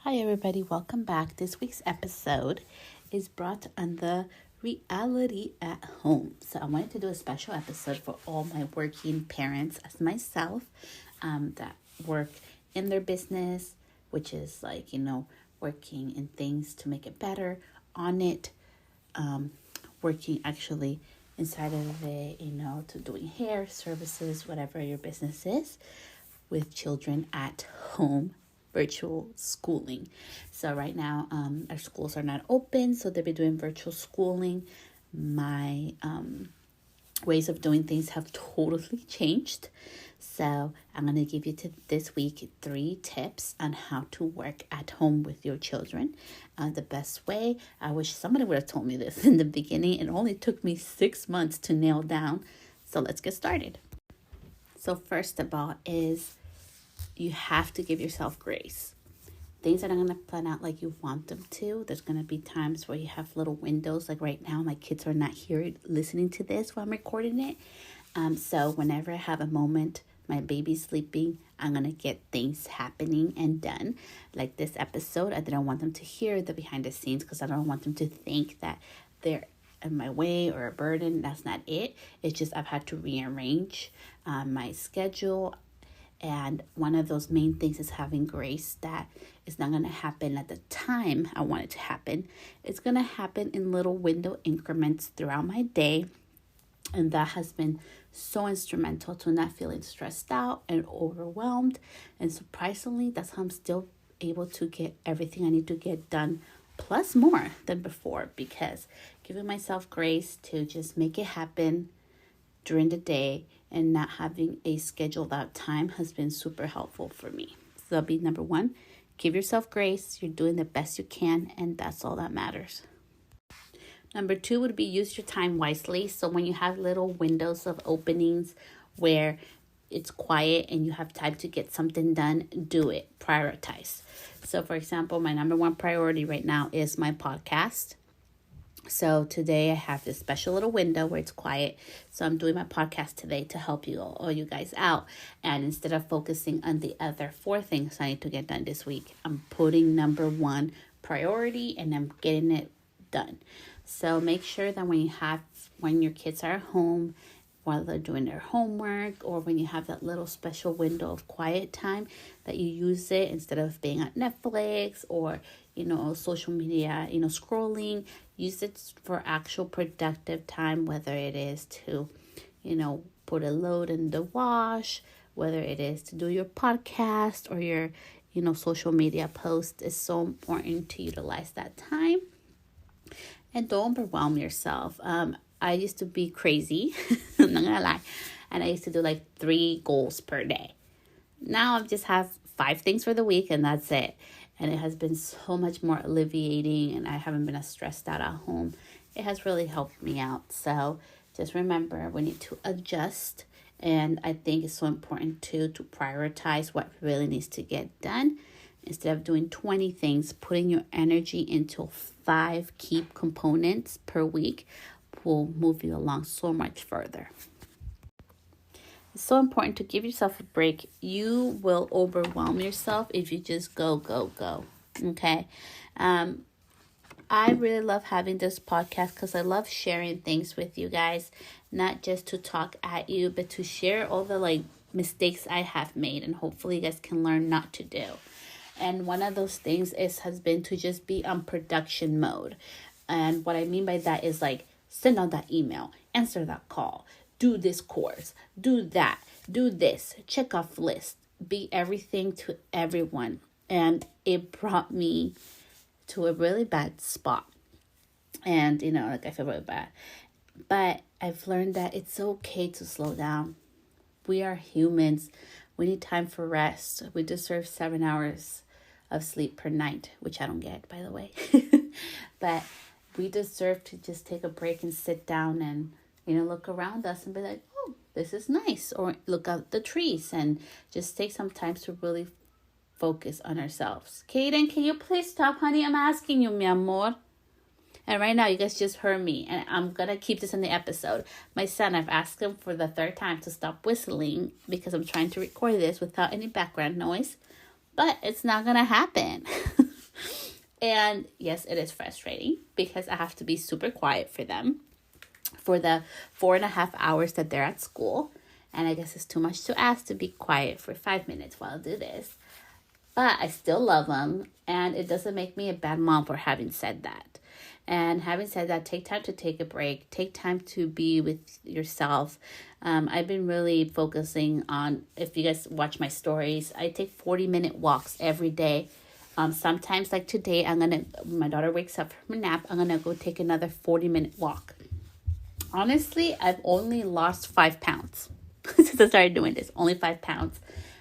Hi, everybody. Welcome back. This week's episode is brought on the reality at home. So, I wanted to do a special episode for all my working parents, as myself, that work in their business, which is working in things to make it better, on it, working actually inside of it, to doing hair, services, whatever your business is, with children at home, virtual schooling. So right now, our schools are not open, so they'll be doing virtual schooling. My ways of doing things have totally changed. So I'm going to give you this week 3 tips on how to work at home with your children. The best way, I wish somebody would have told me this in the beginning. It only took me 6 months to nail down. So let's get started. So first of all is you have to give yourself grace. Things are not going to plan out like you want them to. There's going to be times where you have little windows. Like right now, my kids are not here listening to this while I'm recording it. So whenever I have a moment, my baby's sleeping, I'm going to get things happening and done. Like this episode, I didn't want them to hear the behind the scenes because I don't want them to think that they're in my way or a burden. That's not it. It's just I've had to rearrange my schedule. And one of those main things is having grace that it's not going to happen at the time I want it to happen. It's going to happen in little window increments throughout my day. And that has been so instrumental to not feeling stressed out and overwhelmed. And surprisingly, that's how I'm still able to get everything I need to get done, plus more than before, because giving myself grace to just make it happen during the day and not having a scheduled out time has been super helpful for me. So that'll be number 1. Give yourself grace. You're doing the best you can, and that's all that matters. Number 2 would be use your time wisely. So when you have little windows of openings where it's quiet and you have time to get something done, do it. Prioritize. So for example, my number 1 priority right now is my podcast. So today I have this special little window where it's quiet. So I'm doing my podcast today to help all you guys out. And instead of focusing on the other 4 things I need to get done this week, I'm putting number 1 priority and I'm getting it done. So make sure that when your kids are home, while they're doing their homework, or when you have that little special window of quiet time, that you use it instead of being on Netflix or, social media, scrolling. Use it for actual productive time, whether it is to, put a load in the wash, whether it is to do your podcast or your, social media post. Is so important to utilize that time. And don't overwhelm yourself. I used to be crazy, I'm not gonna lie, and I used to do like 3 goals per day. Now I just have 5 things for the week and that's it. And it has been so much more alleviating and I haven't been as stressed out at home. It has really helped me out. So just remember, we need to adjust. And I think it's so important to prioritize what really needs to get done. Instead of doing 20 things, putting your energy into 5 key components per week will move you along so much further. It's so important to give yourself a break. You will overwhelm yourself if you just go. Okay. I really love having this podcast because I love sharing things with you guys, not just to talk at you, but to share all the mistakes I have made and hopefully you guys can learn not to do. And one of those things has been to just be on production mode. And what I mean by that is send out that email, answer that call, do this course, do that, do this, check off list, be everything to everyone. And it brought me to a really bad spot. And, I feel really bad. But I've learned that it's okay to slow down. We are humans. We need time for rest. We deserve 7 hours of sleep per night, which I don't get, by the way. But we deserve to just take a break and sit down and, look around us and be like, oh, this is nice. Or look out the trees and just take some time to really focus on ourselves. Kaden, can you please stop, honey? I'm asking you, mi amor. And right now, you guys just heard me, and I'm going to keep this in the episode. My son, I've asked him for the 3rd time to stop whistling because I'm trying to record this without any background noise. But it's not going to happen. And yes, it is frustrating because I have to be super quiet for them for the 4.5 hours that they're at school. And I guess it's too much to ask to be quiet for 5 minutes while I do this. But I still love them, and it doesn't make me a bad mom for having said that. And having said that, take time to take a break. Take time to be with yourself. I've been really focusing on, if you guys watch my stories, I take 40-minute walks every day. Sometimes, like today, when my daughter wakes up from a nap, I'm going to go take another 40-minute walk. Honestly, I've only lost 5 pounds since I started doing this. Only 5 pounds.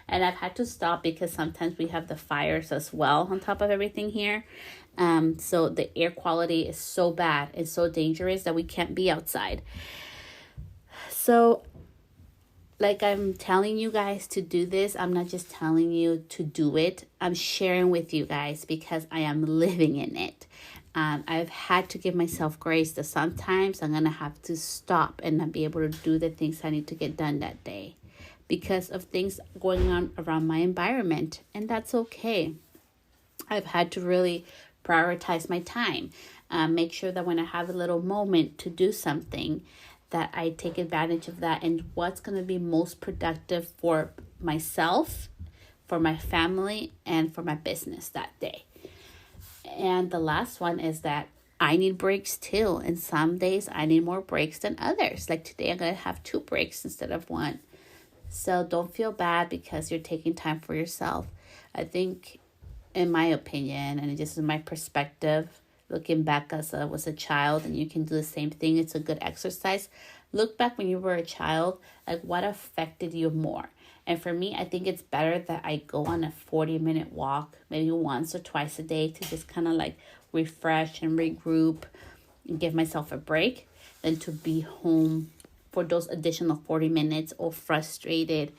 And I've had to stop because sometimes we have the fires as well on top of everything here. So the air quality is so bad and so dangerous that we can't be outside. So like I'm telling you guys to do this, I'm not just telling you to do it. I'm sharing with you guys because I am living in it. I've had to give myself grace that sometimes I'm going to have to stop and not be able to do the things I need to get done that day because of things going on around my environment. And that's okay. I've had to really prioritize my time. Make sure that when I have a little moment to do something, that I take advantage of that and what's going to be most productive for myself, for my family, and for my business that day. And the last one is that I need breaks too. And some days I need more breaks than others. Like today, I'm going to have 2 breaks instead of 1. So don't feel bad because you're taking time for yourself. I think, in my opinion, and just in my perspective, looking back as I was a child, and you can do the same thing. It's a good exercise. Look back when you were a child, like what affected you more. And for me, I think it's better that I go on a 40-minute walk, maybe once or twice a day to just kind of like refresh and regroup and give myself a break than to be home for those additional 40 minutes all frustrated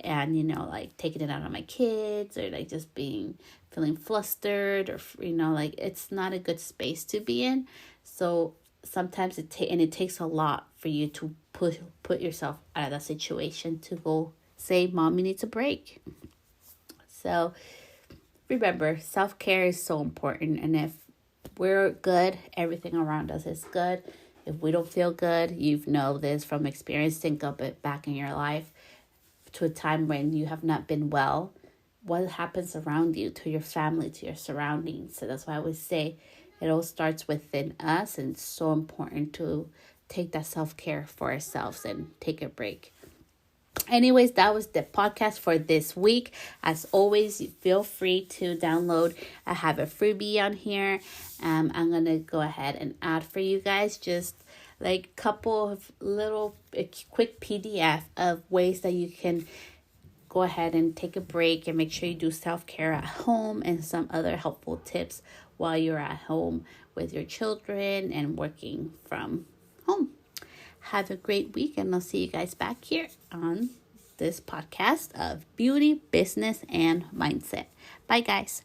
and, like taking it out on my kids or like just feeling flustered or, like it's not a good space to be in. So sometimes it takes a lot for you to put yourself out of that situation to go say, Mommy needs a break. So remember, self-care is so important. And if we're good, everything around us is good. If we don't feel good, you know this from experience. Think of it back in your life to a time when you have not been well. What happens around you, to your family, to your surroundings. So that's why I always say it all starts within us. And it's so important to take that self-care for ourselves and take a break. Anyways, that was the podcast for this week. As always, feel free to download. I have a freebie on here. I'm going to go ahead and add for you guys just like a couple of quick PDF of ways that you can go ahead and take a break and make sure you do self-care at home and some other helpful tips while you're at home with your children and working from home. Have a great week, and I'll see you guys back here on this podcast of beauty, business, and mindset. Bye, guys.